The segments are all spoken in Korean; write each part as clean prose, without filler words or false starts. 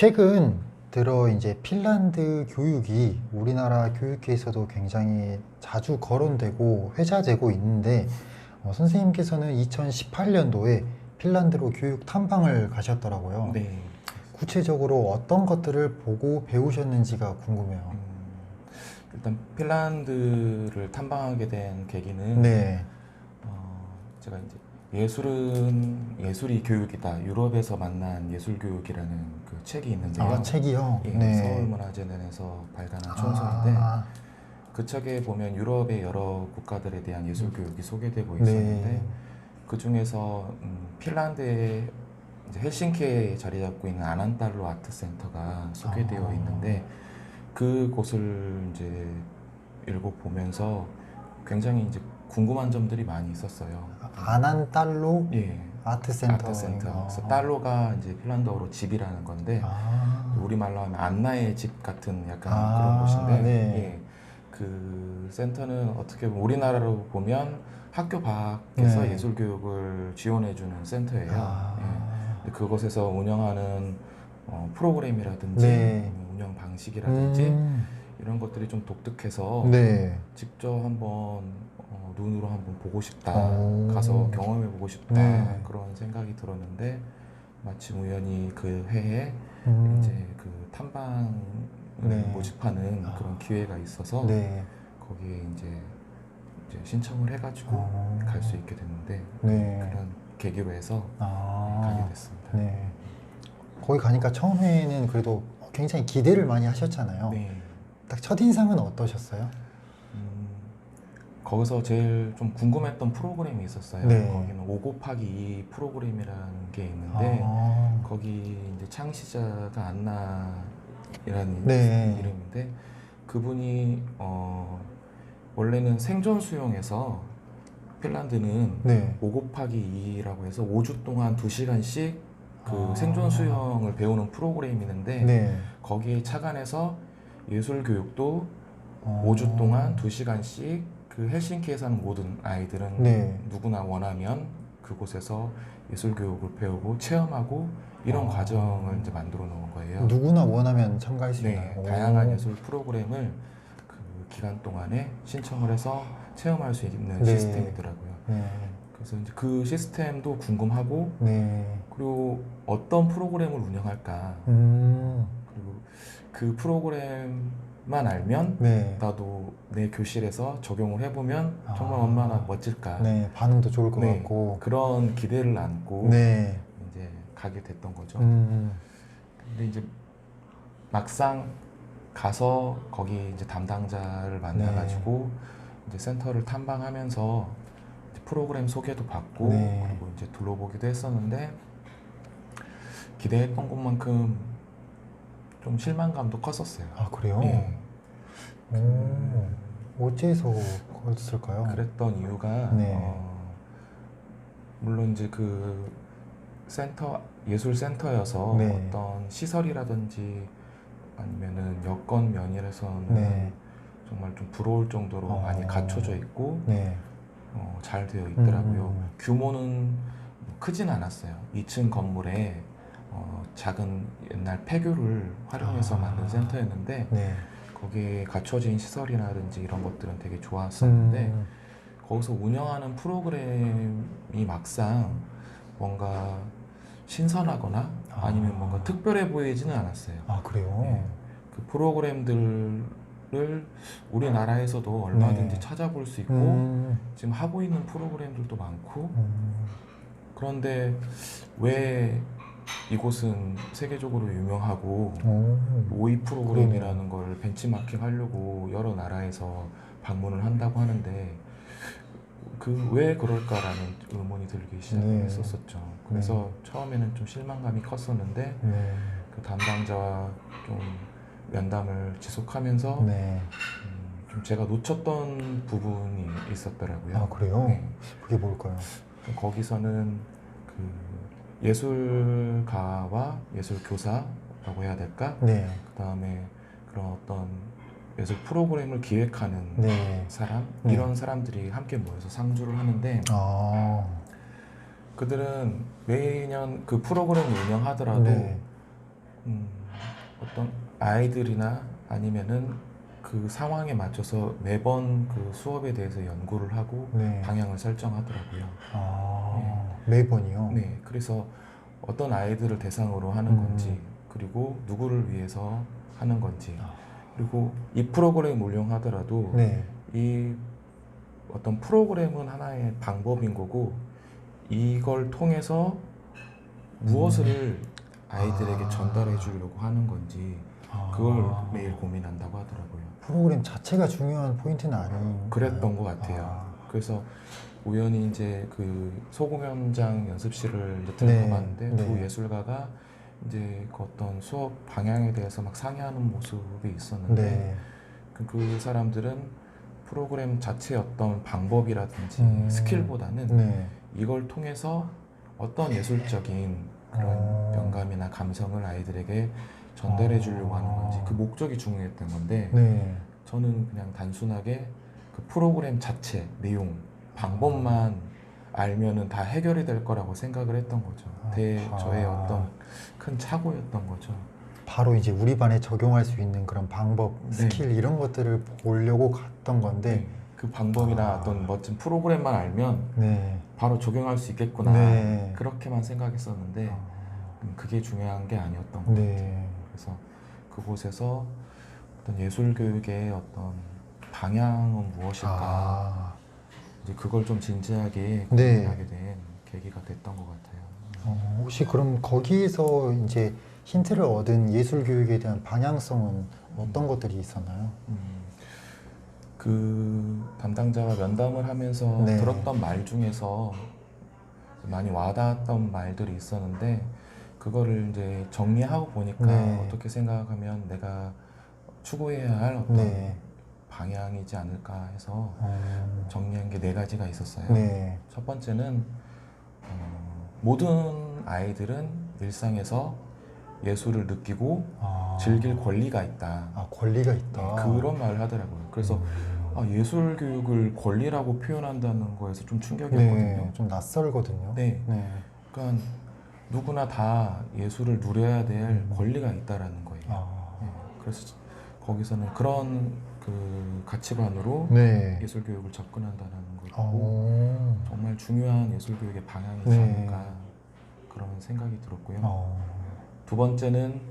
최근 들어 이제 핀란드 교육이 우리나라 교육계에서도 굉장히 자주 거론되고 회자되고 있는데 선생님께서는 2018년도에 핀란드로 교육 탐방을 가셨더라고요. 네. 구체적으로 어떤 것들을 보고 배우셨는지가 궁금해요. 일단 핀란드를 탐방하게 된 계기는 네. 제가 이제 예술은 예술이 교육이다. 유럽에서 만난 예술 교육이라는 그 책이 있는데요. 아, 책이요? 예, 네. 서울문화재단에서 발간한 촌서인데 아, 그 책에 보면 유럽의 여러 국가들에 대한 예술 교육이 소개되고 네. 있었는데 그 중에서 핀란드의 이제 헬싱키에 자리 잡고 있는 아난달로 아트센터가 소개되어 아. 있는데 그곳을 이제 읽어보면서 굉장히 이제 궁금한 점들이 많이 있었어요. 아난달로 예, 아트센터. 아트센터. 그래서 달로가 이제 핀란드어로 집이라는 건데 아, 우리말로 하면 안나의 집 같은 약간 아, 그런 곳인데 네. 예, 그 센터는 어떻게 보면 우리나라로 보면 학교 밖에서 네. 예술 교육을 지원해주는 센터예요. 아, 예. 근데 그곳에서 운영하는 프로그램이라든지 네. 운영 방식이라든지 음, 이런 것들이 좀 독특해서 네. 직접 한번 눈으로 한번 보고 싶다, 오. 가서 경험해보고 싶다 네. 그런 생각이 들었는데 마침 우연히 그 해에 음, 이제 그 탐방을 네. 모집하는 아. 그런 기회가 있어서 네. 거기에 이제 신청을 해가지고 어. 갈 수 있게 됐는데 네. 그런 계기로 해서 아, 가게 됐습니다. 네. 거기 가니까 처음에는 그래도 굉장히 기대를 많이 하셨잖아요. 네. 딱 첫인상은 어떠셨어요? 거기서 제일 좀 궁금했던 프로그램이 있었어요. 네. 거기는 5 곱하기 2 프로그램이라는 게 있는데 아, 거기 이제 창시자가 안나이라는 네. 이름인데 그분이 원래는 생존 수영에서 핀란드는 네. 5 곱하기 2라고 해서 5주 동안 2시간씩 그 아. 생존 수영을 배우는 프로그램이 있는데 네. 거기에 착안해서 예술 교육도 어. 5주 동안 2시간씩 그 헬싱키에 사는 모든 아이들은 네. 누구나 원하면 그곳에서 예술 교육을 배우고 체험하고 이런 아. 과정을 이제 만들어 놓은 거예요. 누구나 원하면 참가할 수 네, 있나요? 다양한 오. 예술 프로그램을 그 기간 동안에 신청을 해서 체험할 수 있는 네. 시스템이더라고요. 네. 그래서 이제 그 시스템도 궁금하고 네. 그리고 어떤 프로그램을 운영할까 음. 그리고 그 프로그램만 알면 네. 나도 내 교실에서 적용을 해보면 정말 아. 얼마나 멋질까. 네. 반응도 좋을 것 네, 같고. 그런 기대를 안고 네. 이제 가게 됐던 거죠. 음. 근데 이제 막상 가서 거기 이제 담당자를 만나가지고 이제 센터를 탐방하면서 이제 프로그램 소개도 받고 네. 그리고 이제 둘러보기도 했었는데 기대했던 것만큼 좀 실망감도 컸었어요. 아, 그래요? 예. 오. 어째서 그랬을까요? 그랬던 이유가 네. 물론 이제 그 센터 예술 센터여서 네. 어떤 시설이라든지 아니면은 여건 면에서는 네. 정말 좀 부러울 정도로 많이 갖춰져 있고 네. 잘 되어 있더라고요. 음. 규모는 뭐 크진 않았어요. 2층 건물에 작은 옛날 폐교를 활용해서 아. 만든 센터였는데 네. 거기에 갖춰진 시설이라든지 이런 것들은 되게 좋았었는데 거기서 운영하는 프로그램이 막상 뭔가 신선하거나 아니면 뭔가 특별해 보이지는 않았어요. 아, 그래요? 예. 그 프로그램들을 우리나라에서도 얼마든지 네. 찾아볼 수 있고 음. 지금 하고 있는 프로그램들도 많고 음. 그런데 왜 이곳은 세계적으로 유명하고 오. 오이 프로그램이라는 걸 벤치마킹 하려고 여러 나라에서 방문을 한다고 하는데 그 왜 그럴까라는 의문이 들기 시작했었죠. 그래서 처음에는 좀 실망감이 컸었는데 네. 그 담당자와 좀 면담을 지속하면서 네. 좀 제가 놓쳤던 부분이 있었더라고요. 아, 그래요? 네. 그게 뭘까요? 거기서는 그 예술가와 예술교사라고 해야 될까? 네. 그 다음에 그런 어떤 예술 프로그램을 기획하는 네. 사람 네. 이런 사람들이 함께 모여서 상주를 하는데 아. 그들은 매년 그 프로그램을 운영하더라도 네. 어떤 아이들이나 아니면은 그 상황에 맞춰서 매번 그 수업에 대해서 연구를 하고 네. 방향을 설정하더라고요. 매번이요? 네, 그래서 어떤 아이들을 대상으로 하는 건지, 그리고 누구를 위해서 하는 건지, 그리고 이 프로그램을 운영하더라도 네. 이 어떤 프로그램은 하나의 방법인 거고, 이걸 통해서 무엇을 아이들에게 전달해 주려고 하는 건지, 그걸 매일 고민한다고 하더라고요. 프로그램 자체가 중요한 포인트는 아닌. 그랬던 것 같아요. 그래서 우연히 이제 그 소공연장 연습실을 이제 들어가봤는데 네. 두 예술가가 이제 그 어떤 수업 방향에 대해서 막 상의하는 모습이 있었는데 네. 그 사람들은 프로그램 자체의 어떤 방법이라든지 스킬보다는 네. 이걸 통해서 어떤 예술적인 그런 영감이나 감성을 아이들에게 전달해 주려고 하는 건지 그 목적이 중요했던 건데 네. 저는 그냥 단순하게 그 프로그램 자체, 내용, 방법만 알면은 다 해결이 될 거라고 생각을 했던 거죠. 저의 어떤 큰 착오였던 거죠. 바로 이제 우리 반에 적용할 수 있는 그런 방법, 스킬 이런 것들을 보려고 갔던 건데 그 방법이나 어떤 멋진 프로그램만 알면 네. 바로 적용할 수 있겠구나. 네. 그렇게만 생각했었는데 그게 중요한 게 아니었던 것 네. 같아요. 그래서 그곳에서 어떤 예술 교육의 어떤 방향은 무엇일까? 이제 그걸 좀 진지하게 고민하게 된 계기가 됐던 것 같아요. 혹시 그럼 거기에서 이제 힌트를 얻은 예술 교육에 대한 방향성은 어떤 것들이 있었나요? 그 담당자와 면담을 하면서 네. 들었던 말 중에서 많이 와닿았던 말들이 있었는데 그거를 이제 정리하고 보니까 네. 어떻게 생각하면 내가 추구해야 할 어떤 네. 방향이지 않을까 해서 정리한 게 4가지가 있었어요. 네. 첫 번째는 모든 아이들은 일상에서 예술을 느끼고 즐길 권리가 있다. 권리가 있다. 그런 말을 하더라고요. 그래서 예술 교육을 권리라고 표현한다는 거에서 좀 충격이었거든요. 네, 좀 낯설거든요. 네. 네. 그러니까 누구나 다 예술을 누려야 될 권리가 있다라는 거예요. 네. 그래서 거기서는 그런 그 가치관으로 네. 예술 교육을 접근한다는 걸 보고 정말 중요한 예술 교육의 방향이지 않을까 그런 생각이 들었고요. 두 번째는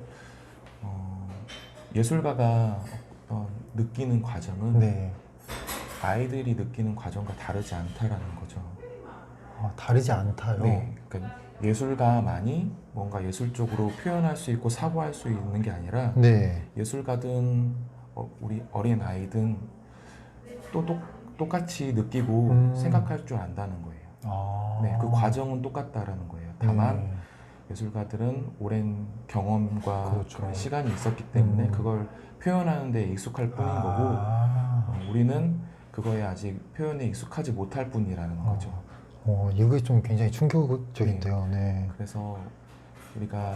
예술가가 어떤 느끼는 과정은 네. 아이들이 느끼는 과정과 다르지 않다라는 거죠. 다르지 않다요? 네, 그러니까 예술가만이 뭔가 예술적으로 표현할 수 있고 사고할 수 있는 게 아니라 네. 예술가든 우리 어린 아이든 또 똑같이 느끼고 생각할 줄 안다는 거예요. 네, 그 과정은 똑같다라는 거예요. 다만 예술가들은 오랜 경험과 그렇죠. 그런 시간이 있었기 때문에 그걸 표현하는 데 익숙할 뿐인 거고 우리는 그거에 아직 표현에 익숙하지 못할 뿐이라는 거죠. 이게 좀 굉장히 충격적인데요. 네. 그래서 우리가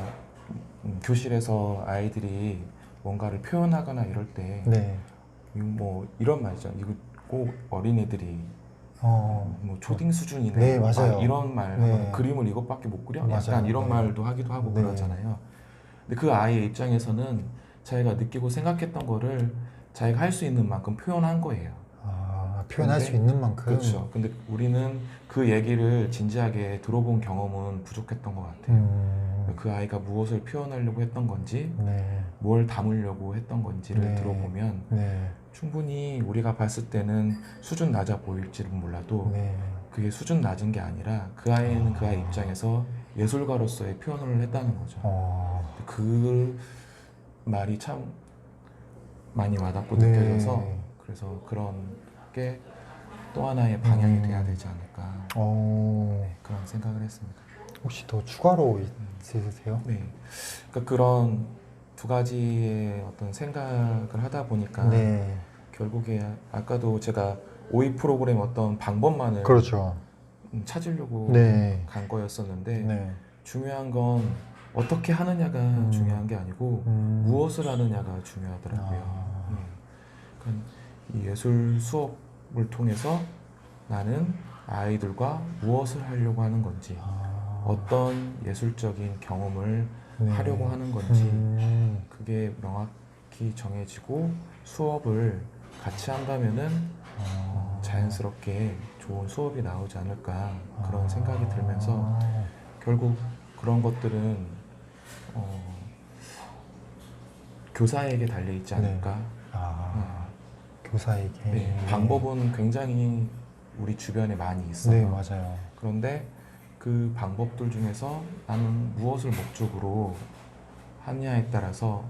교실에서 아이들이 뭔가를 표현하거나 이럴 때 네. 뭐 이런 말이죠. 이거 꼭 어린애들이 뭐 초딩 수준이네. 네, 맞아요. 이런 말 네. 하거나 그림을 이것밖에 못 그려? 맞아요. 약간 이런 네. 말도 하기도 하고 네. 그러잖아요. 근데 그 아이의 입장에서는 자기가 느끼고 생각했던 거를 자기가 할 수 있는 만큼 표현한 거예요. 표현할 수 있는 만큼. 그렇죠. 근데 우리는 그 얘기를 진지하게 들어본 경험은 부족했던 것 같아요. 그 아이가 무엇을 표현하려고 했던 건지, 네. 뭘 담으려고 했던 건지를 네. 들어보면 네. 충분히 우리가 봤을 때는 수준 낮아 보일지는 몰라도 네. 그게 수준 낮은 게 아니라 그 아이는 그 아이 입장에서 예술가로서의 표현을 했다는 거죠. 그 말이 참 많이 와닿고 네. 느껴져서 그래서 그런 게 또 하나의 방향이 돼야 되지 않을까 그런 생각을 했습니다. 혹시 더 추가로 있으세요? 네, 그러니까 그런 두 가지의 어떤 생각을 하다 보니까 네. 결국에 아까도 제가 OE 프로그램 어떤 방법만을 그렇죠. 찾으려고 네. 간 거였었는데 네. 중요한 건 어떻게 하느냐가 중요한 게 아니고 무엇을 하느냐가 중요하더라고요. 그러니까 이 예술 수업을 통해서 나는 아이들과 무엇을 하려고 하는 건지 어떤 예술적인 경험을 네. 하려고 하는 건지 그게 명확히 정해지고 수업을 같이 한다면은 자연스럽게 좋은 수업이 나오지 않을까 그런 생각이 들면서 결국 그런 것들은 교사에게 달려 있지 않을까. 교사에게. 네, 방법은 굉장히 우리 주변에 많이 있어요. 네, 맞아요. 그런데 그 방법들 중에서 나는 무엇을 목적으로 하느냐에 따라서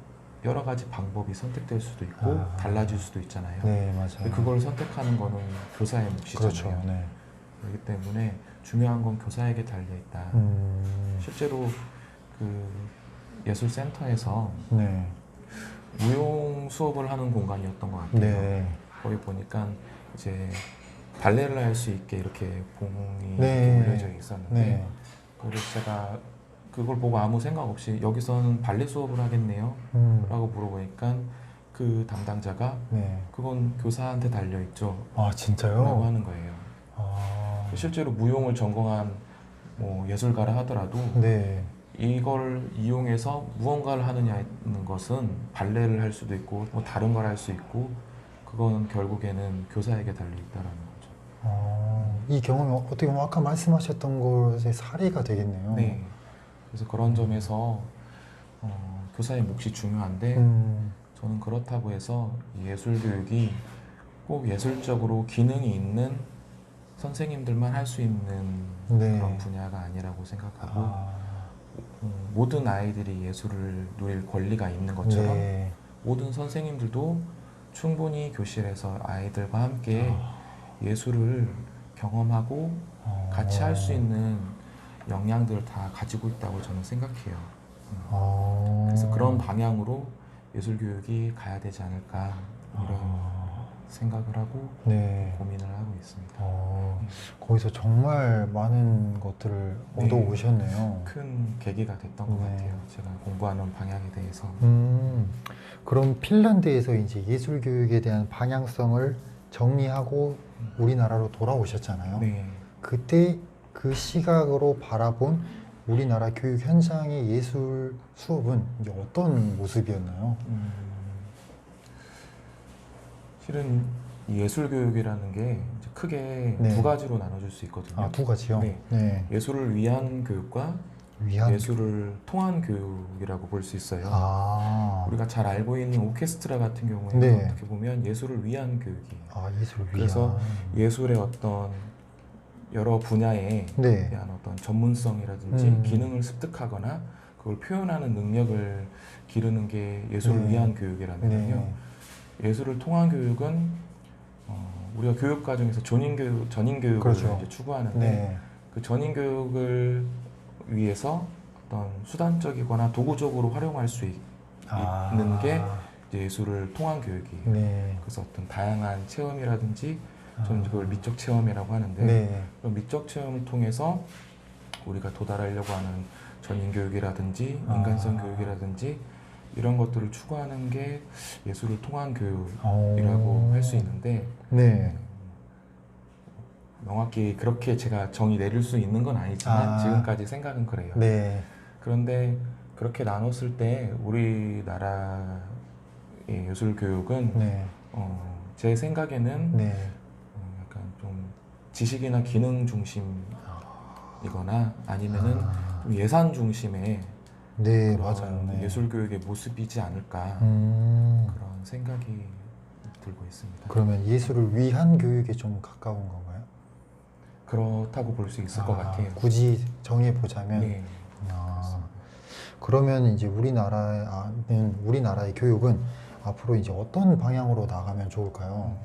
여러 가지 방법이 선택될 수도 있고 달라질 수도 있잖아요. 네, 맞아요. 근데 그걸 선택하는 거는 교사의 몫이잖아요. 그렇죠. 네. 그렇기 때문에 중요한 건 교사에게 달려 있다. 실제로 그 예술센터에서 네. 무용 수업을 하는 공간이었던 것 같아요. 네. 거기 보니까 이제 발레를 할 수 있게 이렇게 봉이 네. 이렇게 올려져 있었는데 네. 그래서 제가 그걸 보고 아무 생각 없이 여기서는 발레 수업을 하겠네요 라고 물어보니까 그 담당자가 네. 그건 교사한테 달려있죠 진짜요? 라고 하는 거예요. 실제로 무용을 전공한 뭐 예술가라 하더라도 네. 이걸 이용해서 무언가를 하느냐는 것은 발레를 할 수도 있고 뭐 다른 걸 할 수 있고 그건 결국에는 교사에게 달려있다라는 거죠. 이 경험이 어떻게 보면 아까 말씀하셨던 것의 사례가 되겠네요. 네. 그래서 그런 점에서 교사의 몫이 중요한데 저는 그렇다고 해서 예술 교육이 꼭 예술적으로 기능이 있는 선생님들만 할 수 있는 네. 그런 분야가 아니라고 생각하고 모든 아이들이 예술을 누릴 권리가 있는 것처럼 네. 모든 선생님들도 충분히 교실에서 아이들과 함께 예술을 경험하고 같이 할 수 있는 역량들을 다 가지고 있다고 저는 생각해요. 그래서 그런 방향으로 예술 교육이 가야 되지 않을까 이런 생각을 하고 네. 고민을 하고 있습니다. 거기서 정말 많은 것들을 네. 얻어 오셨네요. 큰 계기가 됐던 것 네. 같아요. 제가 공부하는 방향에 대해서. 그럼 핀란드에서 이제 예술 교육에 대한 방향성을 정리하고 우리나라로 돌아오셨잖아요. 네. 그때 그 시각으로 바라본 우리나라 교육 현장의 예술 수업은 이제 어떤 모습이었나요? 실은 이 예술 교육이라는 게 이제 크게 네. 두 가지로 나눠줄 수 있거든요. 두 가지요? 네. 네. 예술을 위한 교육과 위안 예술을 통한 교육이라고 볼 수 있어요. 우리가 잘 알고 있는 오케스트라 같은 경우에는 네. 어떻게 보면 예술을 위한 교육이에요. 예술을 위한. 그래서 예술의 어떤 여러 분야에 네. 대한 어떤 전문성이라든지 기능을 습득하거나 그걸 표현하는 능력을 기르는 게 예술을 네. 위한 교육이라면요. 네. 예술을 통한 교육은 우리가 교육 과정에서 전인 교육을 그렇죠. 이제 추구하는데 네. 그 전인 교육을 위해서 어떤 수단적이거나 도구적으로 활용할 수 있는 게 이제 예술을 통한 교육이에요. 네. 그래서 어떤 다양한 체험이라든지 저는 그걸 미적 체험이라고 하는데 네. 그런 미적 체험을 통해서 우리가 도달하려고 하는 전인 교육이라든지 인간성 교육이라든지 이런 것들을 추구하는 게 예술을 통한 교육이라고 할 수 있는데 네. 명확히 그렇게 제가 정의 내릴 수 있는 건 아니지만 지금까지 생각은 그래요. 네. 그런데 그렇게 나눴을 때 우리나라의 예술 교육은 네. 제 생각에는 네. 약간 좀 지식이나 기능 중심이거나 아니면은 좀 예산 중심의 네, 그런 맞아요. 네. 예술 교육의 모습이지 않을까 그런 생각이 들고 있습니다. 그러면 예술을 위한 교육에 좀 가까운 건가요? 그렇다고 볼 수 있을 것 같아요. 굳이 정해보자면. 네. 그러면 이제 우리나라의 교육은 앞으로 이제 어떤 방향으로 나가면 좋을까요?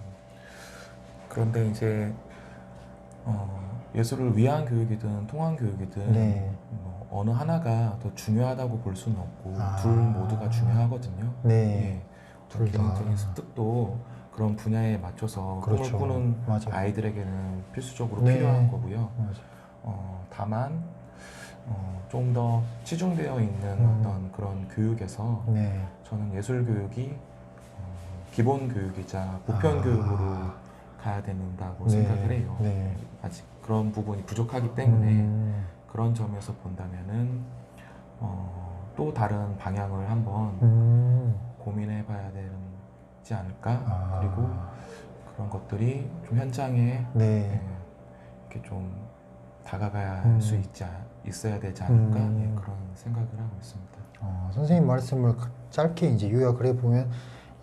그런데 이제 예술을 위한 교육이든 통한 교육이든 네. 뭐 어느 하나가 더 중요하다고 볼 수는 없고 둘 모두가 중요하거든요. 네. 예. 둘 다. 기능적인 습득도 그런 분야에 맞춰서 그렇죠. 꿈을 꾸는 맞아요. 아이들에게는 필수적으로 네. 필요한 거고요. 맞아요. 다만 좀 더 치중되어 있는 어떤 그런 교육에서 네. 저는 예술 교육이 기본 교육이자 보편 교육으로 가야 된다고 네. 생각을 해요. 네. 아직 그런 부분이 부족하기 때문에 그런 점에서 본다면은 또 다른 방향을 한번 음. 고민해봐야 되지 않을까? 아. 그리고 그런 것들이 좀 현장에 네. 예, 이렇게 좀 다가갈 음. 수 있어야 되지 않을까? 음. 예, 그런 생각을 하고 있습니다. 선생님 말씀을 짧게 이제 요약을 해보면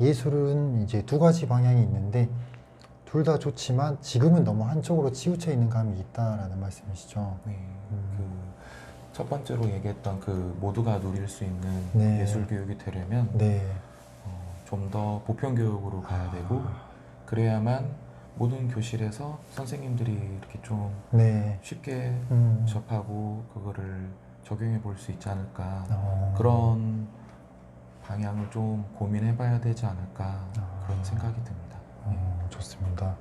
예술은 이제 두 가지 방향이 있는데 둘 다 좋지만 지금은 너무 한쪽으로 치우쳐 있는 감이 있다라는 말씀이시죠. 네, 그 첫 번째로 얘기했던 그 모두가 누릴 수 있는 네. 예술 교육이 되려면 네. 좀 더 보편 교육으로 가야 되고 그래야만 모든 교실에서 선생님들이 이렇게 좀 네. 쉽게 접하고 그거를 적용해 볼 수 있지 않을까 그런 방향을 좀 고민해 봐야 되지 않을까 그런 생각이 듭니다. 좋습니다.